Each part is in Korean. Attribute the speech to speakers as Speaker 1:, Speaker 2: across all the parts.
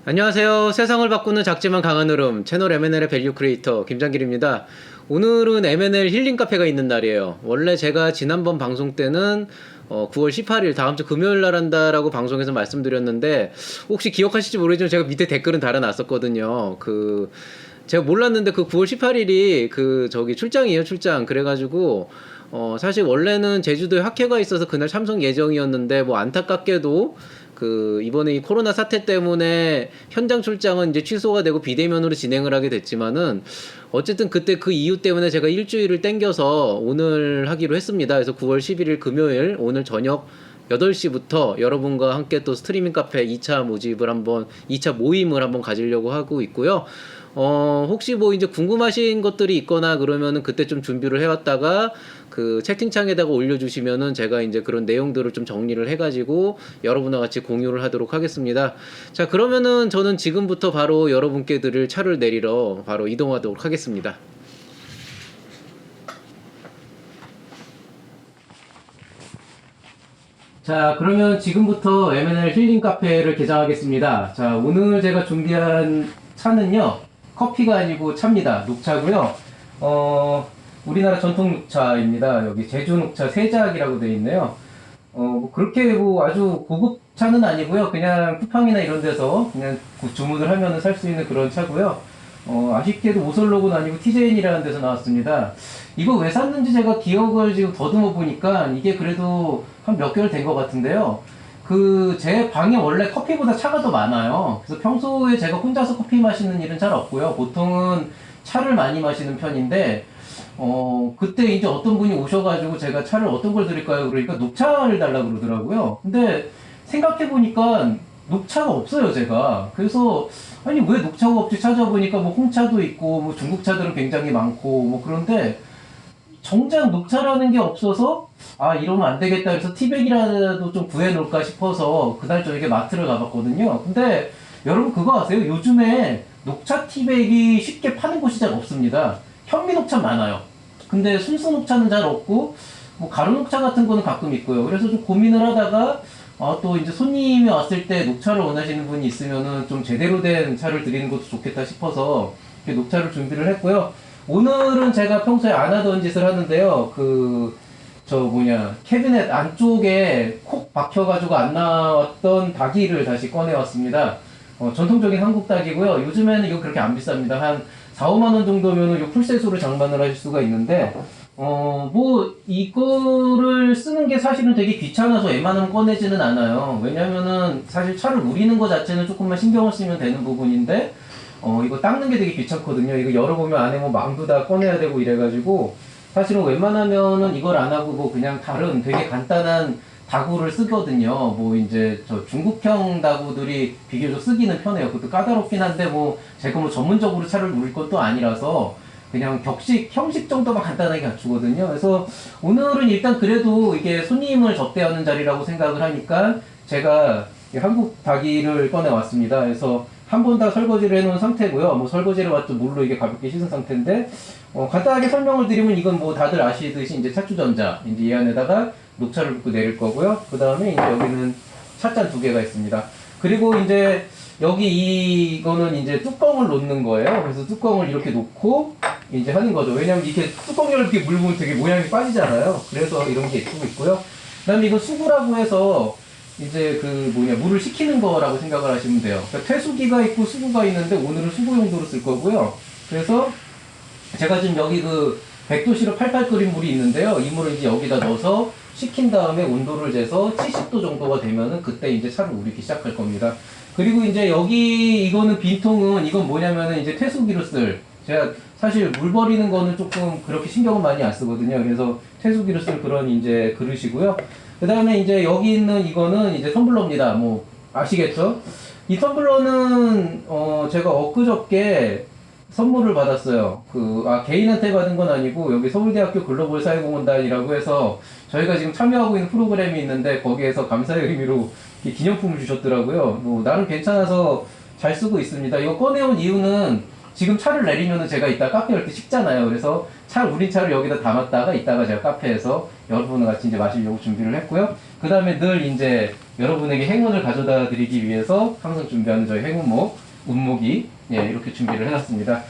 Speaker 1: 안녕하세요. 세상을 바꾸는 작지만 강한 흐름 채널 M&L의 밸류 크리에이터 김장길입니다. 오늘은 M&L 힐링 카페가 있는 날이에요. 원래 제가 지난번 방송 때는 9월 18일 다음 주 금요일 날 한다라고 방송에서 말씀드렸는데 혹시 기억하실지 모르지만 제가 밑에 댓글은 달아놨었거든요. 제가 몰랐는데 그 9월 18일이 출장이에요, 출장. 그래가지고 사실 원래는 제주도에 학회가 있어서 그날 참석 예정이었는데 뭐 안타깝게도 이번에 이 코로나 사태 때문에 현장 출장은 이제 취소가 되고 비대면으로 진행을 하게 됐지만은 어쨌든 그때 그 이유 때문에 제가 일주일을 땡겨서 오늘 하기로 했습니다. 그래서 9월 11일 금요일 오늘 저녁 8시부터 여러분과 함께 또 스트리밍 카페 2차 모임을 한번 가지려고 하고 있고요. 혹시 뭐 이제 궁금하신 것들이 있거나 그러면은 그때 좀 준비를 해왔다가 그 채팅창에다가 올려주시면은 제가 이제 그런 내용들을 좀 정리를 해가지고 여러분과 같이 공유를 하도록 하겠습니다. 자, 그러면은 저는 지금부터 바로 여러분께 드릴 차를 내리러 바로 이동하도록 하겠습니다. 자, 그러면 지금부터 M&L 힐링 카페를 개장하겠습니다. 자, 오늘 제가 준비한 차는요, 커피가 아니고 차입니다. 녹차고요. 우리나라 전통 녹차입니다. 여기 제주 녹차 세작이라고 되어 있네요. 그렇게 뭐 아주 고급 차는 아니고요. 그냥 쿠팡이나 이런 데서 그냥 주문을 하면 살 수 있는 그런 차고요. 아쉽게도 오설록은 아니고 TJN이라는 데서 나왔습니다. 이거 왜 샀는지 제가 기억을 지금 더듬어 보니까 이게 그래도 한 몇 개월 된 것 같은데요. 제 방에 원래 커피보다 차가 더 많아요. 그래서 평소에 제가 혼자서 커피 마시는 일은 잘 없고요. 보통은 차를 많이 마시는 편인데, 그때 이제 어떤 분이 오셔가지고 제가 차를 어떤 걸 드릴까요? 그러니까 녹차를 달라고 그러더라고요. 근데 생각해보니까 녹차가 없어요, 제가. 그래서, 아니, 왜 녹차가 없지? 찾아보니까 뭐 홍차도 있고, 뭐 중국차들은 굉장히 많고, 뭐 그런데, 정작 녹차라는 게 없어서 이러면 안 되겠다 해서 티백이라도 좀 구해놓을까 싶어서 그날 저녁에 마트를 가봤거든요. 근데 여러분 그거 아세요? 요즘에 녹차 티백이 쉽게 파는 곳이 잘 없습니다. 현미 녹차 많아요. 근데 순수 녹차는 잘 없고 뭐 가루 녹차 같은 거는 가끔 있고요. 그래서 좀 고민을 하다가 또 이제 손님이 왔을 때 녹차를 원하시는 분이 있으면은 좀 제대로 된 차를 드리는 것도 좋겠다 싶어서 이렇게 녹차를 준비를 했고요. 오늘은 제가 평소에 안 하던 짓을 하는데요. 캐비넷 안쪽에 콕 박혀가지고 안 나왔던 닭이를 다시 꺼내왔습니다. 전통적인 한국 닭이고요. 요즘에는 이거 그렇게 안 비쌉니다. 한 4, 5만원 정도면은 이 풀셋으로 장만을 하실 수가 있는데, 이거를 쓰는 게 사실은 되게 귀찮아서 웬만하면 꺼내지는 않아요. 왜냐면은 사실 차를 우리는 거 자체는 조금만 신경을 쓰면 되는 부분인데, 이거 닦는 게 되게 귀찮거든요. 이거 열어보면 안에 뭐 망도 다 꺼내야 되고 이래가지고, 사실은 웬만하면은 이걸 안 하고 뭐 그냥 다른 되게 간단한 다구를 쓰거든요. 뭐 이제 저 중국형 다구들이 비교적 쓰기는 편해요. 그것도 까다롭긴 한데 뭐 제가 뭐 전문적으로 차를 누릴 것도 아니라서 그냥 형식 정도만 간단하게 갖추거든요. 그래서 오늘은 일단 그래도 이게 손님을 접대하는 자리라고 생각을 하니까 제가 한국 닭이를 꺼내왔습니다. 그래서 한 번 다 설거지를 해놓은 상태고요. 뭐 설거지를 해봤자 물로 이게 가볍게 씻은 상태인데, 간단하게 설명을 드리면 이건 뭐 다들 아시듯이 이제 차주전자, 이제 이 안에다가 녹차를 붓고 내릴 거고요. 그 다음에 이제 여기는 찻잔 2개가 있습니다. 그리고 이제 이거는 이제 뚜껑을 놓는 거예요. 그래서 뚜껑을 이렇게 놓고 이제 하는 거죠. 왜냐면 이렇게 뚜껑 이렇게 물면 되게 모양이 빠지잖아요. 그래서 이런 게 있고. 그 다음에 이거 수구라고 해서 이제 물을 식히는 거라고 생각을 하시면 돼요. 그러니까 퇴수기가 있고 수구가 있는데 오늘은 수구 용도로 쓸 거고요. 그래서 제가 지금 여기 100도씨로 팔팔 끓인 물이 있는데요. 이 물을 이제 여기다 넣어서 식힌 다음에 온도를 재서 70도 정도가 되면은 그때 이제 차를 우리기 시작할 겁니다. 그리고 이제 이거는 빈통은 이건 뭐냐면은 이제 퇴수기로 제가 사실 물 버리는 거는 조금 그렇게 신경을 많이 안 쓰거든요. 그래서 퇴수기로 쓸 그런 이제 그릇이고요. 그 다음에 이제 여기 있는 이거는 이제 텀블러입니다. 뭐 아시겠죠? 이 텀블러는 제가 엊그저께 선물을 받았어요. 개인한테 받은 건 아니고 여기 서울대학교 글로벌 사회공헌단이라고 해서 저희가 지금 참여하고 있는 프로그램이 있는데 거기에서 감사의 의미로 기념품을 주셨더라고요. 뭐 나름 괜찮아서 잘 쓰고 있습니다. 이거 꺼내온 이유는 지금 차를 내리면은 제가 이따 카페 갈 때 식잖아요. 그래서 우린 차를 여기다 담았다가 이따가 제가 카페에서 여러분과 같이 이제 마시려고 준비를 했고요. 그 다음에 늘 이제 여러분에게 행운을 가져다 드리기 위해서 항상 준비하는 저희 행운목, 운목이, 예, 이렇게 준비를 해놨습니다.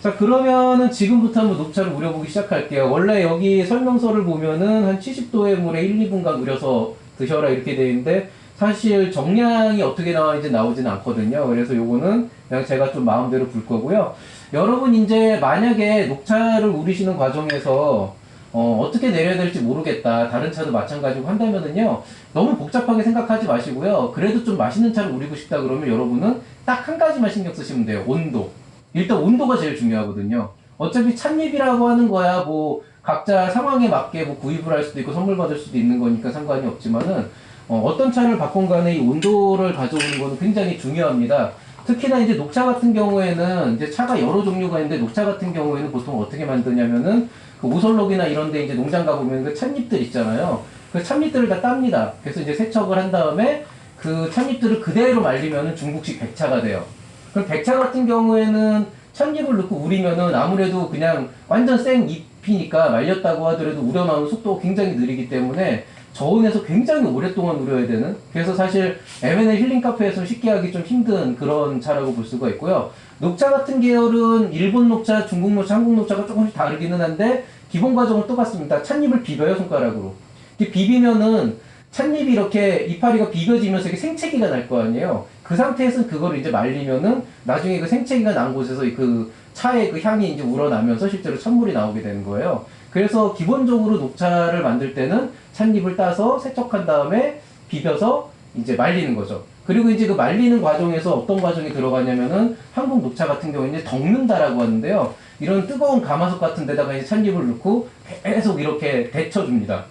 Speaker 1: 자, 그러면은 지금부터 한번 녹차를 우려보기 시작할게요. 원래 여기 설명서를 보면은 한 70도의 물에 1, 2분간 우려서 드셔라 이렇게 되어 있는데, 사실 정량이 어떻게 나와있는지 나오진 않거든요. 그래서 요거는 그냥 제가 좀 마음대로 불 거고요. 여러분 이제 만약에 녹차를 우리시는 과정에서 어떻게 내려야 될지 모르겠다, 다른 차도 마찬가지고 한다면은요, 너무 복잡하게 생각하지 마시고요. 그래도 좀 맛있는 차를 우리고 싶다 그러면 여러분은 딱 한 가지만 신경 쓰시면 돼요. 온도. 일단 온도가 제일 중요하거든요. 어차피 찻잎이라고 하는 거야 뭐 각자 상황에 맞게 뭐 구입을 할 수도 있고 선물 받을 수도 있는 거니까 상관이 없지만은, 어떤 차를 바꾼 간에 이 온도를 가져오는 거는 굉장히 중요합니다. 특히나 이제 녹차 같은 경우에는 이제 차가 여러 종류가 있는데, 녹차 같은 경우에는 보통 어떻게 만드냐면은 그 오설록이나 이런 데 이제 농장 가보면 그 찻잎들 있잖아요. 그 찻잎들을 다 땁니다. 그래서 이제 세척을 한 다음에 그 찻잎들을 그대로 말리면은 중국식 백차가 돼요. 그럼 백차 같은 경우에는 찻잎을 넣고 우리면은 아무래도 그냥 완전 생 잎이니까 말렸다고 하더라도 우려 나오는 속도가 굉장히 느리기 때문에 저온에서 굉장히 오랫동안 우려야 되는, 그래서 사실 M&A 힐링 카페에서 쉽게 하기 좀 힘든 그런 차라고 볼 수가 있고요. 녹차 같은 계열은 일본 녹차, 중국 녹차, 한국 녹차가 조금씩 다르기는 한데 기본 과정은 똑같습니다. 찻잎을 비벼요, 손가락으로. 이렇게 비비면은 찻잎이 이렇게 이파리가 비벼지면서 이게 생채기가 날 거 아니에요. 그 상태에서 그거를 이제 말리면은 나중에 그 생채기가 난 곳에서 그 차의 그 향이 이제 우러나면서 실제로 찬물이 나오게 되는 거예요. 그래서 기본적으로 녹차를 만들 때는 찻잎을 따서 세척한 다음에 비벼서 이제 말리는 거죠. 그리고 이제 그 말리는 과정에서 어떤 과정이 들어가냐면은 한국 녹차 같은 경우에 이제 덮는다라고 하는데요. 이런 뜨거운 가마솥 같은 데다가 이제 찻잎을 넣고 계속 이렇게 데쳐줍니다.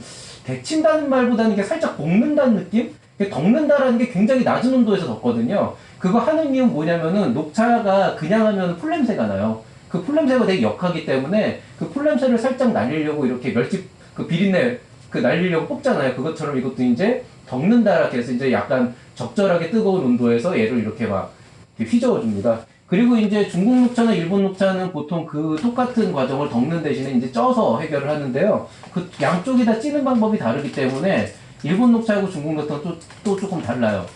Speaker 1: 데친다는 말보다는 이게 살짝 볶는다는 느낌? 덮는다라는 게 굉장히 낮은 온도에서 덮거든요. 그거 하는 이유는 뭐냐면은 녹차가 그냥 하면 풀냄새가 나요. 그 풀냄새가 되게 역하기 때문에 그 풀냄새를 살짝 날리려고 이렇게 그 비린내 그 날리려고 뽑잖아요. 그것처럼 이것도 이제 덮는다라고 해서 이제 약간 적절하게 뜨거운 온도에서 얘를 이렇게 막 휘저어줍니다. 그리고 이제 중국 녹차나 일본 녹차는 보통 그 똑같은 과정을 덮는 대신에 이제 쪄서 해결을 하는데요. 그 양쪽이 다 찌는 방법이 다르기 때문에 일본 녹차하고 중국 녹차는 또 조금 달라요.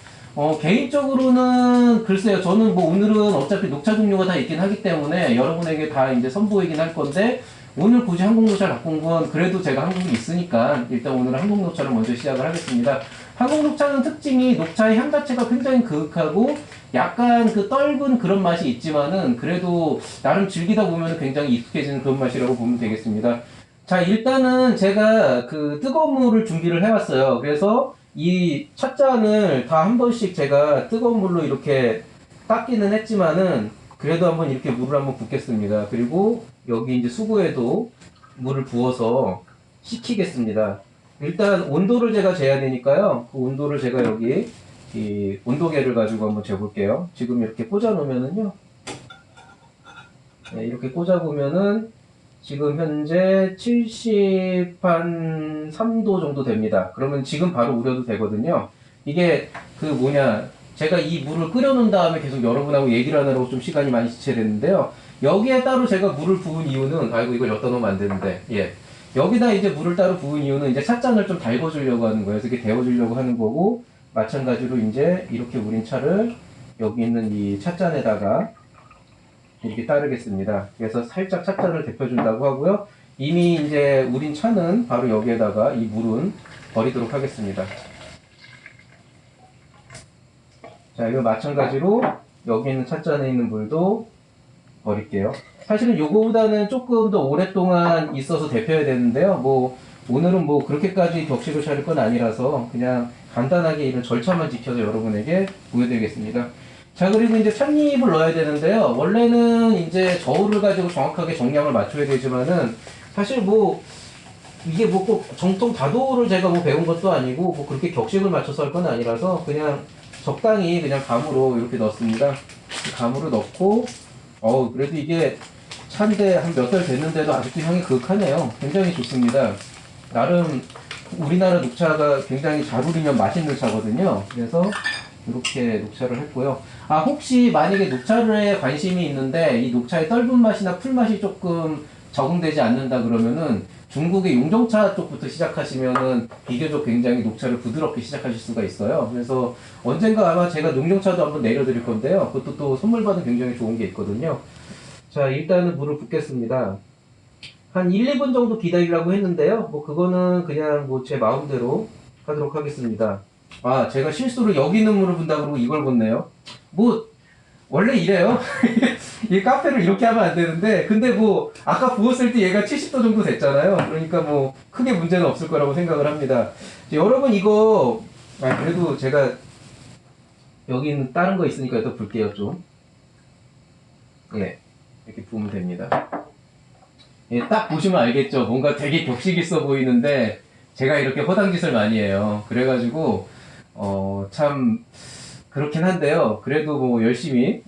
Speaker 1: 개인적으로는 글쎄요, 저는 뭐 오늘은 어차피 녹차 종류가 다 있긴 하기 때문에 여러분에게 다 이제 선보이긴 할 건데, 오늘 굳이 한국 녹차를 바꾼 건 그래도 제가 한국에 있으니까 일단 오늘은 한국 녹차를 먼저 시작을 하겠습니다. 한국 녹차는 특징이 녹차의 향 자체가 굉장히 그윽하고 약간 그 떫은 그런 맛이 있지만은 그래도 나름 즐기다 보면 굉장히 익숙해지는 그런 맛이라고 보면 되겠습니다. 자, 일단은 제가 그 뜨거운 물을 준비를 해왔어요. 그래서 이 찻잔을 다 한 번씩 제가 뜨거운 물로 이렇게 닦기는 했지만은 그래도 한번 이렇게 물을 한번 붓겠습니다. 그리고 여기 이제 수구에도 물을 부어서 식히겠습니다. 일단 온도를 제가 재야 되니까요. 그 온도를 제가 여기 이 온도계를 가지고 한번 재볼게요. 지금 이렇게 꽂아 놓으면은요. 네, 이렇게 꽂아 보면은 지금 현재 73도 정도 됩니다. 그러면 지금 바로 우려도 되거든요. 이게 그 뭐냐, 제가 이 물을 끓여 놓은 다음에 계속 여러분하고 얘기를 하느라고 좀 시간이 많이 지체됐는데요. 여기에 따로 제가 물을 부은 이유는, 아이고 이걸 엿다 놓으면 안 되는데, 예. 여기다 이제 물을 따로 부은 이유는 이제 찻잔을 좀 달궈주려고 하는 거예요. 그래서 이렇게 데워주려고 하는 거고, 마찬가지로 이제 이렇게 우린 차를 여기 있는 이 찻잔에다가 이렇게 따르겠습니다. 그래서 살짝 찻잔을 데펴준다고 하고요. 이미 이제 우린 차는 바로 여기에다가 이 물은 버리도록 하겠습니다. 자, 이거 마찬가지로 여기 있는 찻잔에 있는 물도 버릴게요. 사실은 요거보다는 조금 더 오랫동안 있어서 데펴야 되는데요. 뭐 오늘은 뭐 그렇게까지 격식을 차릴 건 아니라서 그냥 간단하게 이런 절차만 지켜서 여러분에게 보여드리겠습니다. 자, 그리고 이제 찻잎을 넣어야 되는데요. 원래는 이제 저울을 가지고 정확하게 정량을 맞춰야 되지만은 사실 뭐 이게 뭐 꼭 정통 다도를 제가 뭐 배운 것도 아니고 뭐 그렇게 격식을 맞춰서 할 건 아니라서 그냥 적당히 그냥 감으로 이렇게 넣습니다. 감으로 넣고, 그래도 이게 차인데 한 몇 달 됐는데도 아직도 향이 그윽하네요. 굉장히 좋습니다. 나름 우리나라 녹차가 굉장히 잘 우리면 맛있는 차거든요. 그래서 이렇게 녹차를 했고요. 아, 혹시 만약에 녹차에 관심이 있는데 이 녹차의 떫은 맛이나 풀 맛이 조금 적응되지 않는다 그러면은 중국의 용정차 쪽부터 시작하시면은 비교적 굉장히 녹차를 부드럽게 시작하실 수가 있어요. 그래서 언젠가 아마 제가 용정차도 한번 내려드릴 건데요. 그것도 또 선물 받은 굉장히 좋은 게 있거든요. 자, 일단은 물을 붓겠습니다. 한 1, 2분 정도 기다리라고 했는데요. 뭐 그거는 그냥 뭐 제 마음대로 하도록 하겠습니다. 아, 제가 실수로 여기 있는 물을 붓다 그러고 이걸 붓네요. 뭐 원래 이래요. 이 카페를 이렇게 하면 안 되는데, 근데 뭐 아까 부었을 때 얘가 70도 정도 됐잖아요. 그러니까 뭐 크게 문제는 없을 거라고 생각을 합니다. 여러분 이거 그래도 제가 여기는 다른 거 있으니까 또 볼게요 좀. 예, 이렇게 부으면 됩니다. 예, 딱 보시면 알겠죠. 뭔가 되게 격식 있어 보이는데 제가 이렇게 허당짓을 많이 해요. 그래가지고 참 그렇긴 한데요. 그래도 뭐 열심히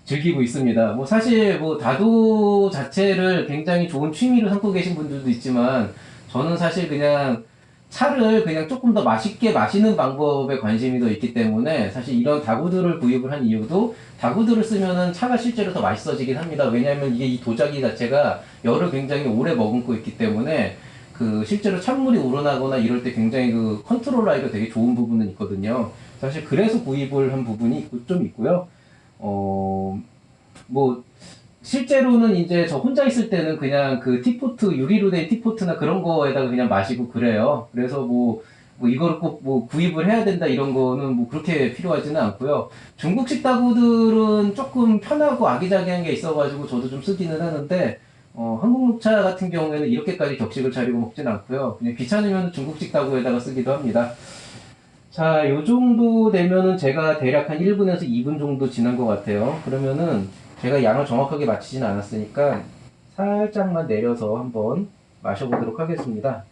Speaker 1: 즐기고 있습니다. 뭐 사실 뭐 다도 자체를 굉장히 좋은 취미로 삼고 계신 분들도 있지만 저는 사실 그냥 차를 그냥 조금 더 맛있게 마시는 방법에 관심이 더 있기 때문에 사실 이런 다구들을 구입을 한 이유도 다구들을 쓰면은 차가 실제로 더 맛있어지긴 합니다. 왜냐하면 이게 이 도자기 자체가 열을 굉장히 오래 머금고 있기 때문에 그 실제로 찬물이 우러나거나 이럴 때 굉장히 그 컨트롤하기가 되게 좋은 부분은 있거든요. 사실 그래서 구입을 한 부분이 좀 있고요. 뭐 실제로는 이제 저 혼자 있을 때는 그냥 그 티포트, 유리로 된 티포트나 그런 거에다가 그냥 마시고 그래요. 그래서 뭐 이거를 꼭 뭐 구입을 해야 된다 이런 거는 뭐 그렇게 필요하지는 않고요. 중국식 다구들은 조금 편하고 아기자기한 게 있어가지고 저도 좀 쓰기는 하는데, 한국 녹차 같은 경우에는 이렇게까지 격식을 차리고 먹진 않고요. 그냥 귀찮으면 중국식 다구에다가 쓰기도 합니다. 자, 요 정도 되면은 제가 대략 한 1분에서 2분 정도 지난 것 같아요. 그러면은 제가 양을 정확하게 맞히진 않았으니까 살짝만 내려서 한번 마셔보도록 하겠습니다.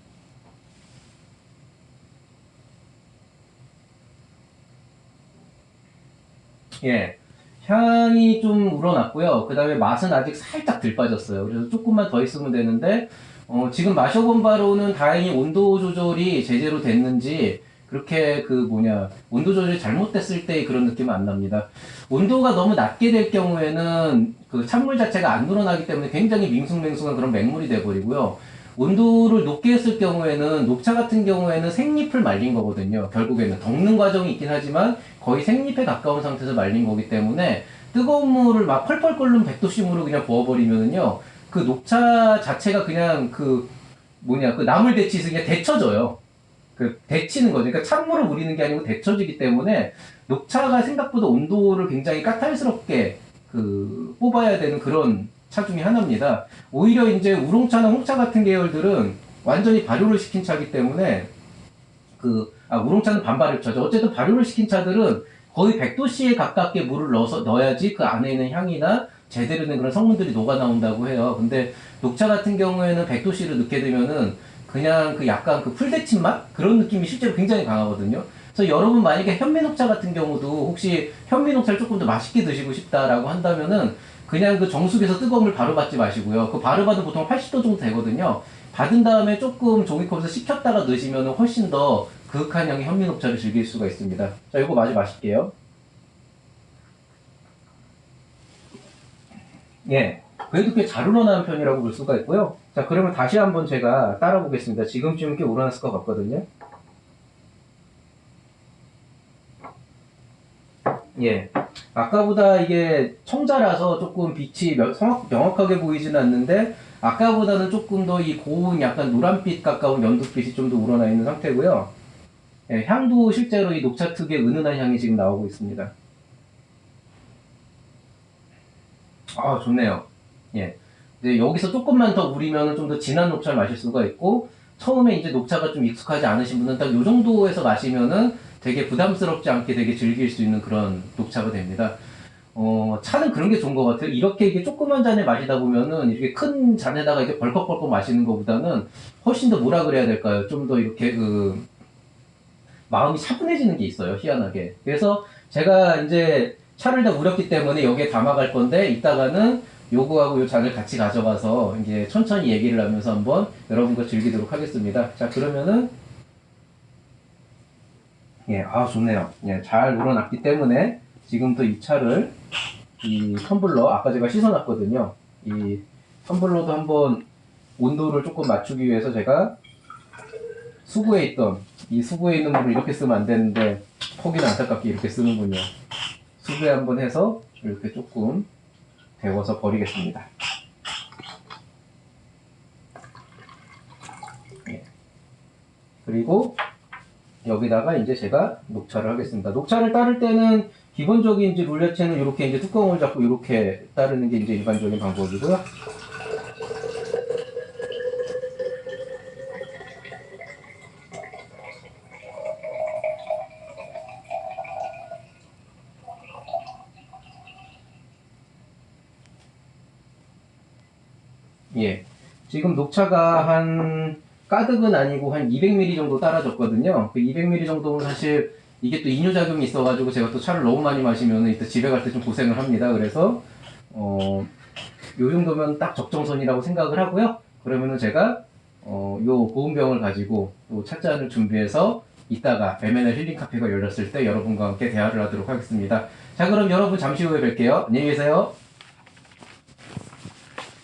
Speaker 1: 예. 향이 좀 우러났고요. 그 다음에 맛은 아직 살짝 덜 빠졌어요. 그래서 조금만 더 있으면 되는데, 지금 마셔본 바로는 다행히 온도 조절이 제대로 됐는지, 그렇게 온도 조절이 잘못됐을 때 그런 느낌은 안 납니다. 온도가 너무 낮게 될 경우에는 그 찬물 자체가 안 우러나기 때문에 굉장히 밍숭맹숭한 그런 맹물이 돼버리고요. 온도를 높게 했을 경우에는 녹차 같은 경우에는 생잎을 말린 거거든요. 결국에는 덮는 과정이 있긴 하지만 거의 생잎에 가까운 상태에서 말린 거기 때문에 뜨거운 물을 막 펄펄 끓는 100도씨으로 그냥 부어버리면은요, 그 녹차 자체가 그냥 그 나물 데치듯이 그냥 데쳐져요. 그 데치는 거죠. 그러니까 찬물을 우리는 게 아니고 데쳐지기 때문에 녹차가 생각보다 온도를 굉장히 까탈스럽게 뽑아야 되는 그런 차 중에 하나입니다. 오히려 이제 우롱차나 홍차 같은 계열들은 완전히 발효를 시킨 차기 때문에 우롱차는 반발효차죠. 어쨌든 발효를 시킨 차들은 거의 100도씨에 가깝게 물을 넣어야지 그 안에 있는 향이나 제대로 된 그런 성분들이 녹아 나온다고 해요. 근데 녹차 같은 경우에는 100도씨를 넣게 되면은 그냥 약간 풀데친 맛? 그런 느낌이 실제로 굉장히 강하거든요. 그래서 여러분 만약에 현미녹차 같은 경우도 혹시 현미녹차를 조금 더 맛있게 드시고 싶다라고 한다면은 그냥 그 정수기에서 뜨거운 물 바로 받지 마시고요. 그 바로 받으면 보통 80도 정도 되거든요. 받은 다음에 조금 종이컵에서 식혔다가 넣으시면 훨씬 더 그윽한 향의 현미녹차를 즐길 수가 있습니다. 자, 이거 마저 마실게요. 예. 그래도 꽤 잘 우러나는 편이라고 볼 수가 있고요. 자, 그러면 다시 한번 제가 따라 보겠습니다. 지금쯤 꽤 우러났을 것 같거든요. 예. 아까보다 이게 청자라서 조금 빛이 명확하게 보이지는 않는데, 아까보다는 조금 더 이 고운 약간 노란빛 가까운 연두빛이 좀 더 우러나 있는 상태고요. 예, 향도 실제로 이 녹차 특유의 은은한 향이 지금 나오고 있습니다. 아, 좋네요. 예. 이제 여기서 조금만 더 우리면 좀 더 진한 녹차를 마실 수가 있고, 처음에 이제 녹차가 좀 익숙하지 않으신 분은 딱 요 정도에서 마시면은 되게 부담스럽지 않게 되게 즐길 수 있는 그런 녹차가 됩니다. 차는 그런 게 좋은 것 같아요. 이렇게 이게 조그만 잔에 마시다 보면은 이렇게 큰 잔에다가 이렇게 벌컥벌컥 마시는 것보다는 훨씬 더 뭐라 그래야 될까요? 좀 더 이렇게 마음이 차분해지는 게 있어요. 희한하게. 그래서 제가 이제 차를 다 우렸기 때문에 여기에 담아갈 건데 이따가는 요거하고 요 잔을 같이 가져가서 이제 천천히 얘기를 하면서 한번 여러분과 즐기도록 하겠습니다. 자, 그러면은 예, 아, 좋네요. 예, 잘 우러났기 때문에 지금 또 이 차를 이 텀블러, 아까 제가 씻어놨거든요. 이 텀블러도 한번 온도를 조금 맞추기 위해서 제가 수구에 있던 이 수구에 있는 물을 이렇게 쓰면 안 되는데 포기는 안타깝게 이렇게 쓰는군요. 수구에 한번 해서 이렇게 조금 데워서 버리겠습니다. 예. 그리고 여기다가 이제 제가 녹차를 하겠습니다. 녹차를 따를 때는 기본적인 이제 룰 자체는 이렇게 이제 뚜껑을 잡고 이렇게 따르는 게 이제 일반적인 방법이고요. 예. 지금 녹차가 한 가득은 아니고 한 200ml 정도 따라졌거든요. 그 200ml 정도는 사실 이게 또 이뇨작용이 있어가지고 제가 또 차를 너무 많이 마시면 이따 집에 갈 때 좀 고생을 합니다. 그래서 요 정도면 딱 적정선이라고 생각을 하고요. 그러면은 제가 요 보온병을 가지고 또 찻잔을 준비해서 이따가 M&L 힐링 카페가 열렸을 때 여러분과 함께 대화를 하도록 하겠습니다. 자, 그럼 여러분 잠시 후에 뵐게요. 안녕히 계세요.